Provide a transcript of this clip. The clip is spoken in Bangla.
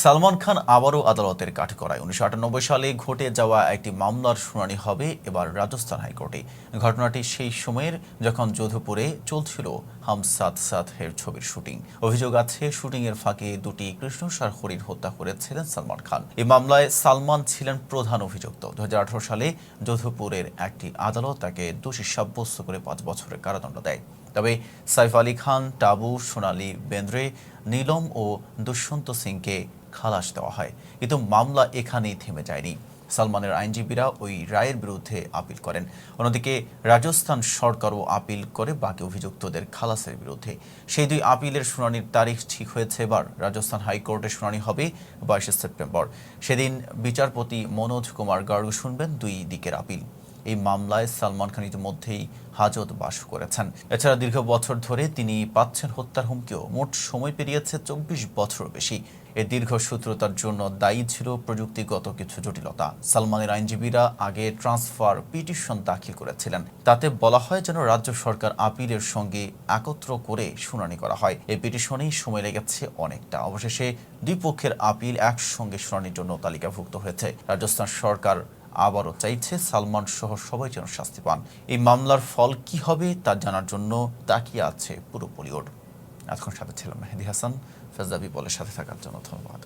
সালমান খান আবারও আদালতের কাঠগড়ায়। ১৯৯৮ সালে ঘটে যাওয়া একটি মামলার শুনানি হবে এবার রাজস্থান হাইকোর্টে। ঘটনাটি সেই সময়ের যখন যোধপুরে চলছিল হাম সাথ সাথ হের ছবির শুটিং। অভিযোগ আছে শুটিংয়ের ফাঁকে দুটি কৃষ্ণসার হরিণ হত্যা করেছিলেন সালমান খান। এই মামলায় সালমান ছিলেন প্রধান অভিযুক্ত। ২০১৮ সালে যোধপুরের একটি আদালত তাকে দোষী সাব্যস্ত করে ৫ বছরের কারাদণ্ড দেয়। তবে সাইফ আলী খান, টাবু, সোনালী বেন্দ্রে, নীলম ও দুষ্যন্ত সিংকে খালাস দেওয়া হয়। কিন্তু মামলা এখানেই থেমে যায়নি। সালমানের আইনজীবীরা ওই রায়ের বিরুদ্ধে আপিল করেন। অন্যদিকে রাজস্থান সরকারও আপিল করে বাকি অভিযুক্তদের খালাসের বিরুদ্ধে। সেই দুই আপিলের শুনানির তারিখ ঠিক হয়েছে এবার। রাজস্থান হাইকোর্টে শুনানি হবে ২২ সেপ্টেম্বর। সেদিন বিচারপতি মনোজ কুমার গার্গ শুনবেন দুই দিকের আপিল। এই মামলায় সালমান খান ইতিমধ্যেই হাজত বাস করেছেন। এছাড়া দীর্ঘ বছর ধরে তিনি পাচ্ছেন হত্যার হুমকিও। মোট সময় পেরিয়েছে ২৪ বছর বেশি। এই দীর্ঘসূত্রতার জন্য দায়ী ছিল প্রযুক্তিগত কিছু জটিলতা। সালমানের আইনজীবীরা আগে ট্রান্সফার পিটিশন দাখিল করেছিলেন। তাতে বলা হয় যেন রাজ্য সরকার আপিলের সঙ্গে একত্র করে শুনানি করা হয়। এই পিটিশনেই সময় লেগেছে অনেকটা। অবশেষে দুই পক্ষের আপিল একসঙ্গে শুনানির জন্য তালিকাভুক্ত হয়েছে। রাজস্থান সরকার আবারও চাইছে সালমান সহ সবাই যেন শাস্তি পান। এই মামলার ফল কি হবে তা জানার জন্য তাকিয়ে আছে পুরো বলিউড। এতক্ষণ সাথে ছিলাম মেহেদী হাসান। ফেজদা পিপলের সাথে থাকার জন্য ধন্যবাদ।